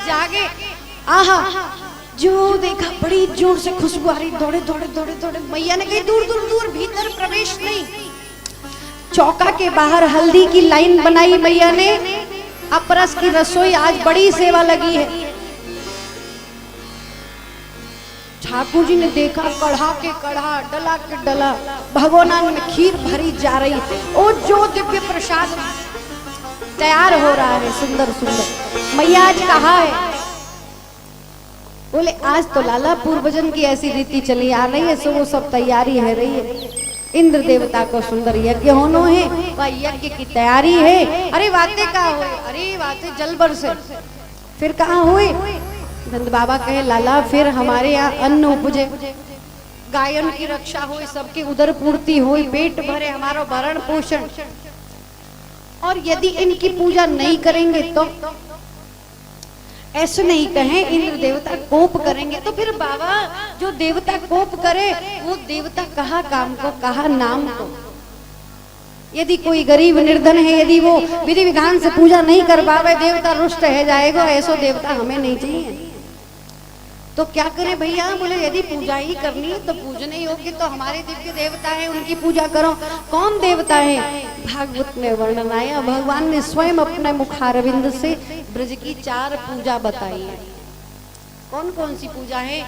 जागे, आहा जो देखा बड़ी जोर से खुशबू आ रही, दौड़े दौड़े दौड़े दौड़े। मैया ने कही दूर दूर दूर, भीतर प्रवेश नहीं। चौका के बाहर हल्दी की लाइन बनाई मैया ने, अपरस की रसोई, आज बड़ी सेवा लगी है। ठाकुर जी ने देखा कढ़ा के कढ़ा, डला के डला, भगोना में खीर भरी जा रही, ओ जो दिव्य प्रसाद तैयार हो रहा है, सुंदर सुंदर। मैया आज कहा है, बोले आज तो लाला पूर्वजन की ऐसी रीति चली आ रही है, सो वो सब तैयारी है रही है। इंद्र देवता को सुंदर यज्ञ होना है, वह यज्ञ की तैयारी है। अरे बातें कहाँ हुए, अरे बातें जल बरसे, फिर कहाँ हुए? नंद बाबा कहे लाला फिर हमारे यहाँ अन्न उपजे, गायन की रक्षा हो, सबकी उदर पूर्ति हो, पेट भरे, हमारा भरण पोषण। और यदि इनकी पूजा नहीं करेंगे तो ऐसे नहीं कहें इंद्र देवता कोप करेंगे, तो फिर बाबा जो देवता कोप करे वो देवता कहा काम को, कहा नाम को। यदि कोई गरीब निर्धन है, यदि वो विधि विधान से पूजा नहीं कर पावे, देवता रुष्ट है जाएगा, ऐसो देवता हमें नहीं चाहिए। तो क्या करें भैया? बोले यदि पूजा ही करनी है तो पूजने योग्य तो हमारे दिव्य देवता है, उनकी पूजा करो। कौन देवता है? भागवत में वर्णन आया, भगवान ने स्वयं अपने मुखारविंद से ब्रज की 4 पूजा बताई है। कौन कौन सी पूजा है?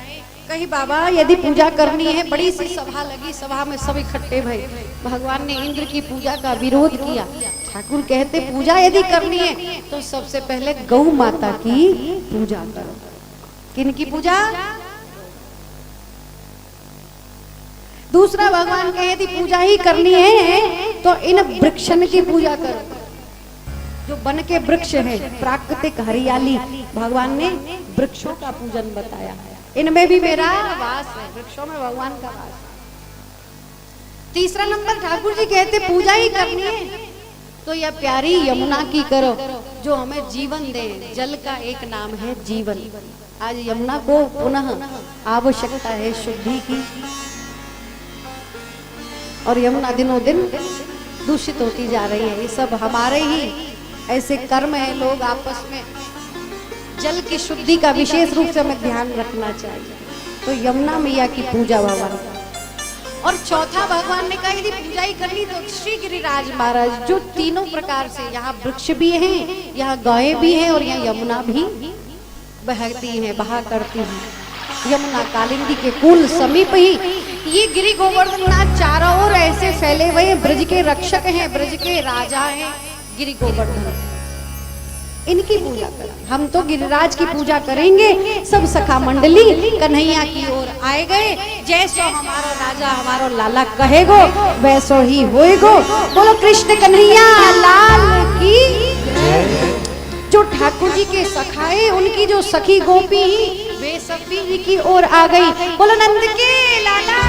कहीं बाबा यदि पूजा करनी है, बड़ी सी सभा लगी, सभा में सब इकट्ठे भई, भगवान ने इंद्र की पूजा का विरोध किया। ठाकुर कहते पूजा यदि करनी है तो सबसे पहले गौ माता की पूजा करो। किनकी पूजा? दूसरा भगवान कहे यदि पूजा ही करनी है तो इन वृक्षन की पूजा करो, जो वन के वृक्ष है, प्राकृतिक हरियाली, भगवान ने वृक्षों का पूजन बताया है। इनमें भी मेरा वास है, वृक्षों में भगवान का वास। तीसरा नंबर ठाकुर जी कहते पूजा ही करनी है तो यह प्यारी यमुना की करो, जो हमें जीवन दे। जल का एक नाम है जीवन। आज यमुना को पुनः आवश्यकता है शुद्धि की, और यमुना दिनों दिन दूषित होती जा रही है। ये सब हमारे ही ऐसे कर्म है, लोग आपस में जल की शुद्धि का विशेष रूप से हमें ध्यान रखना चाहिए। तो यमुना मैया की पूजा भगवान। और चौथा भगवान ने कहा यदि पूजा ही करनी तो श्री गिरिराज महाराज, जो तीनों प्रकार से, यहाँ वृक्ष भी हैं, यहाँ गाय भी हैं, और यहाँ यमुना भी बहती है, बहा करती है। यमुना कालिंदी के कुल समीप ही ये गिरि गोवर्धन चारों ओर ऐसे फैले हुए ब्रज के रक्षक हैं, ब्रज के राजा हैं गिरि गोवर्धन। इनकी पूजा करें। हम तो गिरिराज की पूजा करेंगे। सब सखा मंडली कन्हैया की ओर आए गए। जैसो हमारो राजा हमारो लाला कहेगो वैसो ही होएगो। बोलो कृष्ण कन्हैया लाल की। जो ठाकुर जी के सखाए, उनकी जो सखी गोपी वे सब भी इनकी ओर आ गई। बोलो नंद के लाला।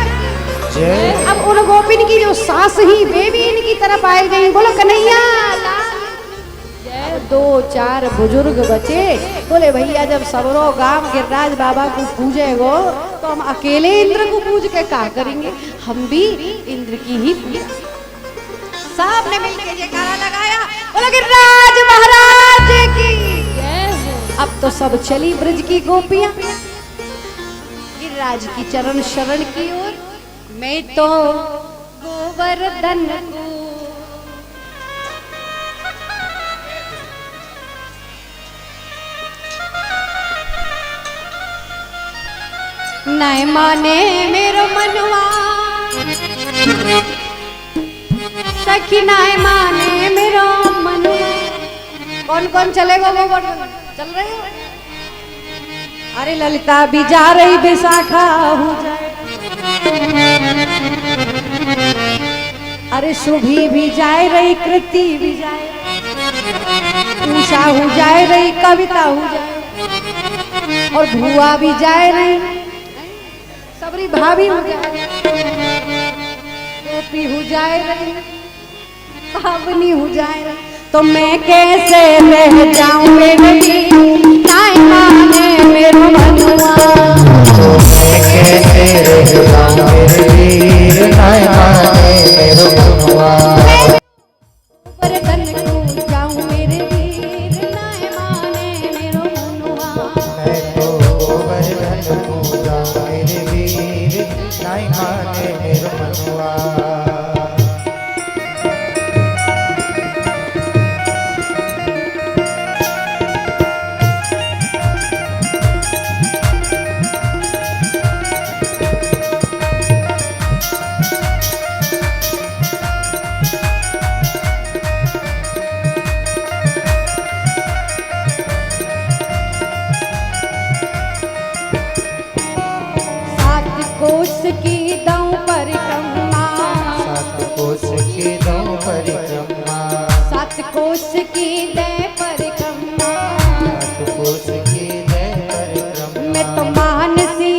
अब उन गोपिन की जो सास ही वे भी इनकी तरफ आए गई। बोलो कन्हैया लाल। 2-4 बुजुर्ग बचे। बोले भैया जब सबरो गांव गिरिराज बाबा को पूजेगो तो हम अकेले इंद्र को पूज के क्या करेंगे? हम भी इंद्र की ही पूजा। सब ने मिलकर जयकारा लगाया। बोलो गिरिराज महाराज की। अब तो सब चली ब्रज की गोपियां गिरिराज की चरण शरण की ओर। मैं तो गोवर्धन को नहीं माने मेरो मनवा, सखी नहीं माने मेरो मनवा। कौन कौन चलेगा गोवर्धन? चल रहे हो? अरे ललिता भी जा रही, विशाखा हो जाए, अरे शुभी भी जाए रही, कृति भी जाए, उषा हो जाए रही, कविता हो जाए, और भुआ भी जाए रही, सबरी भाभी हो जाए, गोपी हो जाए रही, पावनी हो जाए रही। तो मैं कैसे रह जाऊं मेरी नाय माने मेरो मनवा। मैं कैसे रह जाऊं मेरी नाय माने मेरो मनवा। गोवर्धन को जाऊं मेरे वीर नाय माने मेरो मनवा। परिक्रमा, 7 कोस की दे परिक्रमा, 7 कोस की दे परिक्रमा। मैं तो मानसी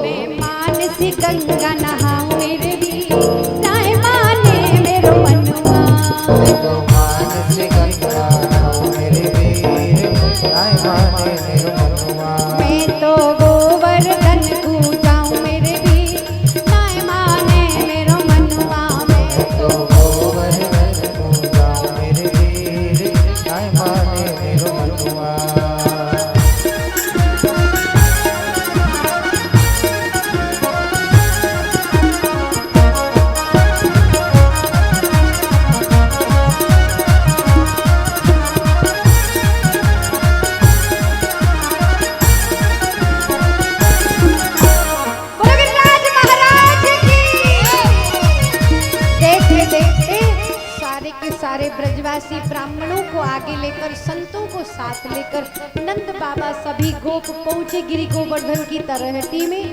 मैं मानसी गंगा नहाऊं मेरे वीर नाय माने मेरो मनवा। मैं तो मानसी गंगा नहाऊं मेरे वीर नाय माने मेरो मनवा। मैं तो गोवर्धन पूजाऊं मेरे वीर नाय माने मेरो मनवा। मैं तो गोवर्धन पूजाऊं मेरे वीर नाय माने मेरो मनवा। बोलो गिरिराज महाराज की। देखते देखते सारे के सारे ब्रजवासी ब्राह्मणों को आगे लेकर संतों को साथ लेकर नंद बाबा सभी गोप पहुंचे गिरि गोवर्धन की तरहटी में।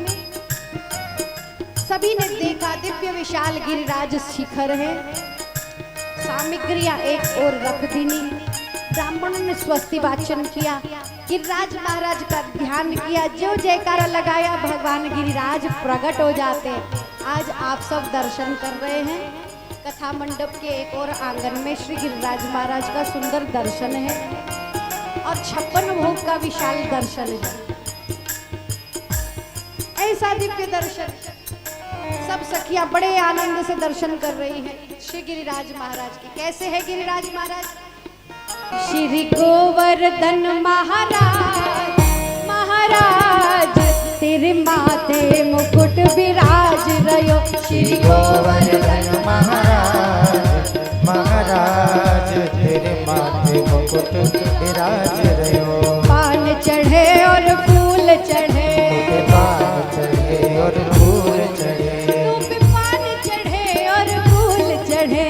सभी ने देखा दिव्य विशाल गिरिराज शिखर है, सामग्रियां एक और रख दीनी। ब्राह्मणों ने स्वस्ति वाचन किया, गिरिराज महाराज का ध्यान किया, जो जयकारा लगाया भगवान गिरिराज प्रकट हो जाते हैं। आज आप सब दर्शन कर रहे हैं, कथा मंडप के एक और आंगन में श्री गिरिराज महाराज का सुंदर दर्शन है और 56 भोग का विशाल दर्शन है। ऐसा दिव्य दर्शन सब सखियां बड़े आनंद से दर्शन कर रही हैं श्री गिरिराज महाराज की। कैसे है गिरिराज महाराज? श्री गोवर्धन महाराज महाराज तेरे माथे मुकुट विराज रयो। श्री गोवर्धन महाराज महाराज तेरे माथे मुकुट विराज रहो। पान चढ़े और फूल चढ़े, पान चढ़े और फूल चढ़े, पान चढ़े और फूल चढ़े,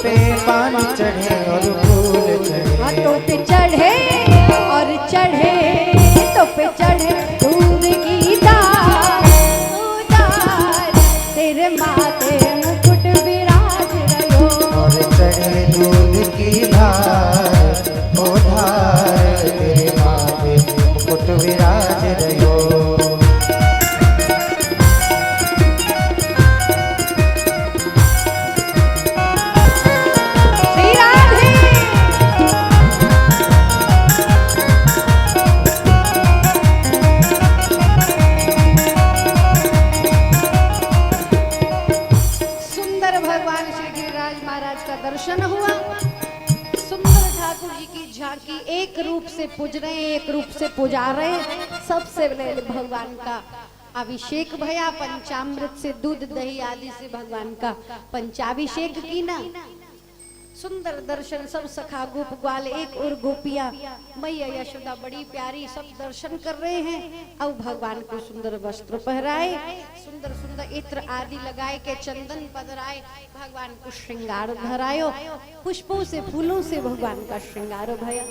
पे पान चढ़े और फूल चढ़े। हाथों पे चढ़े और चढ़े तो पे चढ़े दूध की दार उदार तेरे माथे मुकुट विराज रहो। और चढ़े दूध की धार ओ धार तेरे माथे मुकुट विराज रहो। श्री राधे। सुंदर भगवान श्री गिरिराज महाराज का दर्शन हुआ। सुंदर ठाकुर जी की झांकी एक रूप से पूज रहे हैं, एक रूप से पुजा रहे हैं। सबसे पहले भगवान का अभिषेक भया, पंचामृत से दूध दही आदि से भगवान का पंचाभिषेक की ना। सुंदर दर्शन, सब सखा गोप ग्वाल एक और गोपियां मैया यशोदा बड़ी प्यारी सब दर्शन कर रहे हैं। अब भगवान को सुंदर वस्त्र पहराए, सुंदर सुंदर इत्र आदि लगाए के चंदन पधराए, भगवान को श्रृंगार धरायो, पुष्पों से फूलों से भगवान का श्रृंगार भया।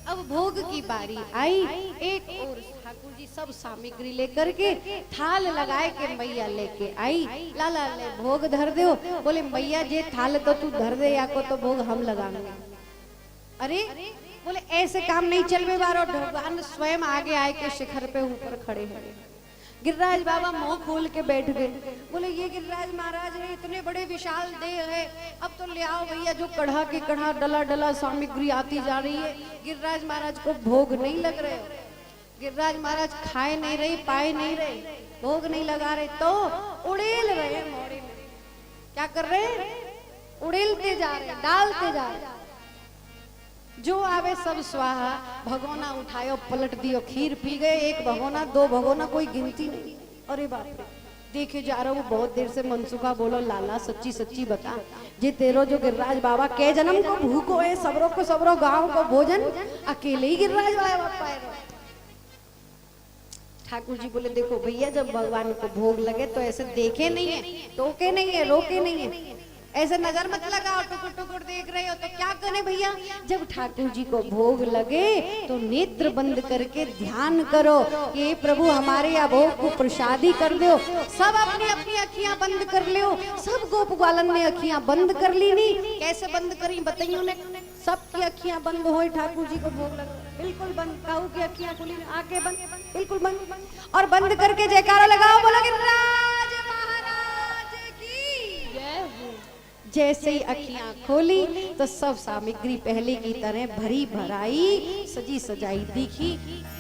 अब भोग की बारी आई। एक और ठाकुर जी सब सामग्री लेकर के थाल लगाए के मैया लेके आई। लाला ले भोग धर दो। बोले मैया जे थाल तो तू धर दे या को तो भोग हम लगाएंगे। अरे बोले ऐसे काम नहीं चल में बारो। भगवान स्वयं आगे आए के शिखर पे ऊपर खड़े हैं। गिरिराज बाबा मुंह खोल के बैठ गए। बोले ये गिरिराज महाराज है, इतने बड़े विशाल देह है, अब तो ले आओ भैया जो कढ़ा के कढ़ा डला डला सामग्री आती जा रही है। गिरिराज महाराज को भोग नहीं लग रहे, गिरिराज महाराज खाए नहीं रहे, पाए नहीं रहे, भोग नहीं लगा रहे, तो उड़ेल रहे मोड़े में। क्या कर रहे हैं? उड़ेलते जा रहे, डालते जा रहे। जो आवे सब स्वाहा। भगोना उठायो पलट दियो, खीर पी गए, एक भगोना दो भगोना कोई गिनती नहीं। अरे बाप रे, देखे जा रहा हूँ बहुत देर से मनसुखा। बोलो लाला सच्ची सच्ची बता, जे तेरो जो गिरिराज बाबा के जन्म को भूखो है, सबरों को सबरों गाँव को भोजन अकेले ही गिरिराज बाबा पाए। ठाकुर जी बोले देखो भैया, जब भगवान को भोग लगे तो ऐसे देखे नहीं है, टोके नहीं है, रोके नहीं है, ऐसे नजर मत लगाओ, टुकुर टुकुर देख रहे हो तो क्या करें भैया, जब ठाकुर जी को भोग लगे तो नेत्र बंद करके ध्यान करो कि प्रभु हमारे यहाँ भोग को प्रसादी कर दो। सब अपनी अपनी अखियां बंद कर लो। सब गोप ग्वालन ने अखियां बंद कर ली। नहीं कैसे बंद करी बताइए उन्हें। सबकी अखियां बंद हो, ठाकुर जी को भोग लगा बिल्कुल बंद। कहू की अखियां खुली, आंखें बंद, बिल्कुल बंद। और बंद करके जयकारा लगाओ, बोलो गिरिराज महाराज की जय हो। जैसे ही अखियां खोली तो सब सामग्री पहले की तरह भरी भराई सजी सजाई दिखी।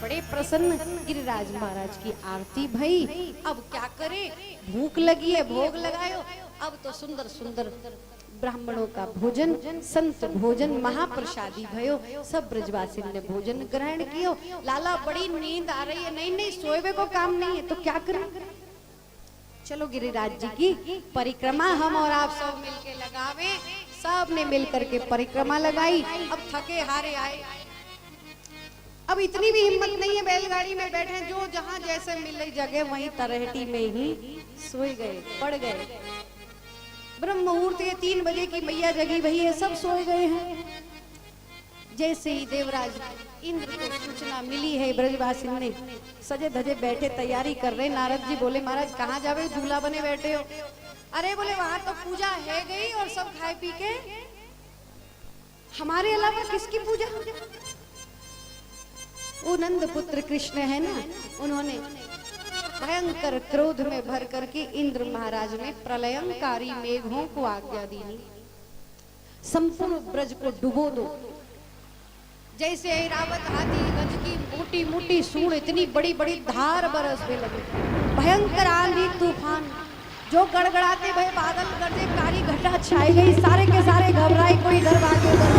बड़े प्रसन्न गिरिराज महाराज की आरती भई। अब क्या करे, भूख लगी है, भोग लगायो। अब तो सुंदर सुंदर ब्राह्मणों का भोजन, संत भोजन, महाप्रसादी भयो। सब ब्रजवासी ने भोजन ग्रहण कियो। लाला बड़ी नींद आ रही है, नहीं सोए को काम नहीं है तो क्या करें। चलो गिरिराज जी की परिक्रमा हम और आप सब मिलके लगावे। सब ने मिलकर के परिक्रमा लगाई। अब थके हारे आए, अब इतनी भी हिम्मत नहीं है बैलगाड़ी में बैठे, जो जहां जैसे मिले जगह वहीं तरहेटी में ही सोए गए, पड़ गए। ब्रह्म मुहूर्त के 3 बजे की मैया जगी भई है, सब सोए गए हैं। जैसे ही देवराज इंद्र को सूचना मिली है, ब्रजवासी ने सजे धजे बैठे तैयारी कर रहे। नारद जी बोले महाराज कहाँ जावे, दूल्हा बने बैठे हो। अरे बोले वहां तो पूजा है गई और सब खाए पी के, हमारे अलावा किसकी पूजा। वो नंद पुत्र कृष्ण है ना, उन्होंने भयंकर क्रोध में भर करके इंद्र महाराज ने प्रलयंकारी मेघों को आज्ञा दी, संपूर्ण ब्रज को डुबो दो। जैसे ऐरावत हाथी गज की मोटी मोटी सूंड, इतनी बड़ी बड़ी धार बरसने लगी। भयंकर आंधी तूफान, जो गड़गड़ाते भय बादल गरजे, कारी घटा छाई गई। सारे के सारे घबराए, कोई इधर भागे उधर।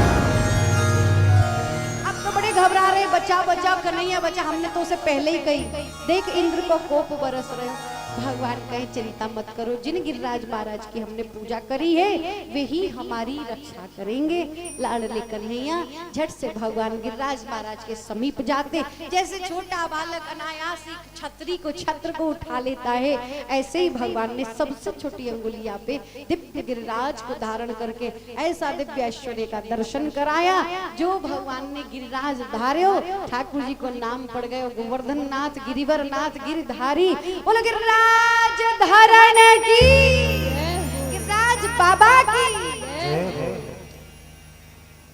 अब तो बड़े घबरा रहे, बचाओ बचाओ कन्हैया बचा, हमने तो उसे पहले ही कही। देख इंद्र को कोप बरस रहे। भगवान कहे चिंता मत करो, जिन गिरिराज महाराज की हमने पूजा करी है वे ही हमारी रक्षा करेंगे। लाडले कन्हैया झट से भगवान गिरिराज महाराज के समीप जाते। जैसे छोटा बालक अनायास ही छतरी को, छत्र को उठा लेता है, ऐसे ही भगवान ने सबसे छोटी अंगुलिया पे दिव्य गिरिराज को धारण करके ऐसा दिव्य ऐश्वर्य का दर्शन कराया। जो भगवान ने गिरिराज धार्यो, ठाकुर जी को नाम पड़ गए गोवर्धन नाथ, गिरिवर नाथ, गिरधारी। बोलो गिरिराज धारण की, गिरिराज बाबा की।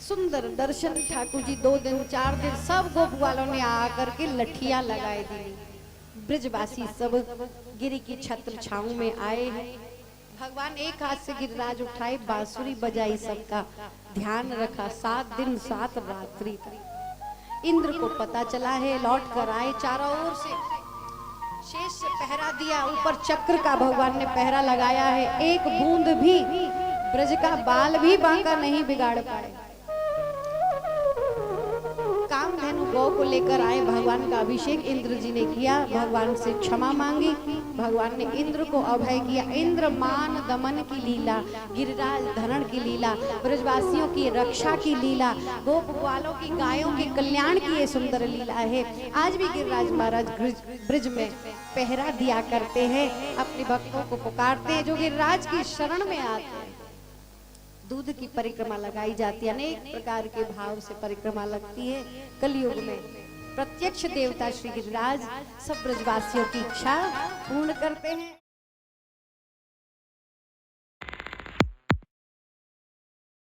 सुंदर दर्शन ठाकुर जी 2 दिन 4 दिन सब गोप वालों ने आकर के लठियां लगाए दी। ब्रजवासी सब गिरी की छत्र छाऊ में आए हैं। भगवान एक हाथ से गिरिराज उठाए, बांसुरी बजाई, सबका ध्यान रखा। 7 दिन 7 रात्रि इंद्र को पता चला है, लौट कर आए। चारों ओर से शेष से पहरा दिया, ऊपर चक्र का भगवान ने पहरा लगाया है। एक बूंद भी ब्रज का बाल भी बांका नहीं बिगाड़ पाए। कामधेनु गौ को लेकर आए, भगवान का अभिषेक इंद्र जी ने किया। भगवान से क्षमा मांगी, भगवान ने इंद्र को अभय किया। इंद्र मान दमन की लीला, गिरिराज धरण की लीला, ब्रजवासियों की रक्षा की लीला, गोप ग्वालों की गायों के कल्याण की ये सुंदर लीला है। आज भी गिरिराज महाराज ब्रज में पहरा दिया करते हैं, अपने भक्तों को पुकारते हैं जो गिरिराज की शरण में आते हैं। दूध की परिक्रमा लगाई जाती है, अनेक प्रकार के भाव से परिक्रमा लगती है। कलयुग में प्रत्यक्ष देवता श्री गिरिराज सब ब्रजवासियों की इच्छा पूर्ण करते हैं।